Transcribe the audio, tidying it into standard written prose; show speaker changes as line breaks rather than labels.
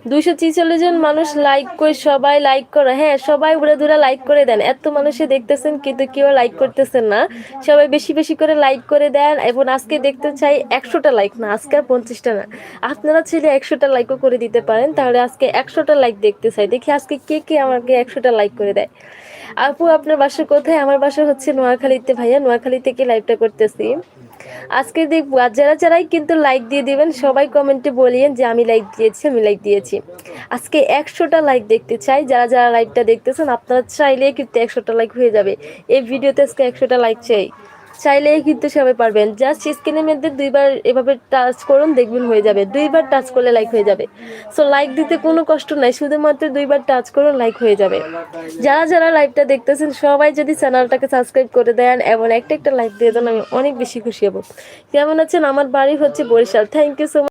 246 জন মানুষ লাইক করে, সবাই লাইক করে। হ্যাঁ, সবাই উড়ে ধরে লাইক করে দেন। এত মানুষে দেখতেছেন কিন্তু কেউ লাইক করতেছেন না। সবাই বেশি বেশি করে লাইক করে দেন। এবং আজকে দেখতে চাই 100টা লাইক, না আজকে আর 50টা না। আপনারা চাইলে 100টা লাইকও করে দিতে পারেন, তাহলে আজকে 100টা লাইক দেখতে চাই। দেখি আজকে কে কে আমাকে 100টা লাইক করে দেয়। আপু, আপনার বাসা কোথায়? আমার বাসা হচ্ছে নোয়াখালীতে ভাইয়া, নোয়াখালী থেকে লাইভটা করতেছি। আজকে দেখবো আর যারা যারাই কিন্তু লাইক দিয়ে দিবেন, সবাই কমেন্টে বলিয়েন যে আমি লাইক দিয়েছি, আমি লাইক দিয়েছি। আজকে 100টা লাইক দেখতে চাই। যারা যারা লাইকটা দেখতেছেন আপনারা চাইলেই কিন্তু 100টা লাইক হয়ে যাবে। এই ভিডিওতে আজকে 100টা লাইক চাই, চাইলেই কিন্তু সবাই পারবেন। জাস্ট স্ক্রিনের মধ্যে দুইবার এভাবে টাচ করুন, দেখবেন হয়ে যাবে। দুইবার টাচ করলে লাইক হয়ে যাবে। সো লাইক দিতে কোনো কষ্ট নাই, শুধুমাত্র দুইবার টাচ করুন, লাইক হয়ে যাবে। যারা যারা লাইভটা দেখতেছেন সবাই যদি চ্যানেলটাকে সাবস্ক্রাইব করে দেন এবং একটা একটা লাইক দিয়ে দেন, আমি অনেক বেশি খুশি হব। কেমন আছেন? আমার বাড়ি হচ্ছে Barishal. Thank you so much.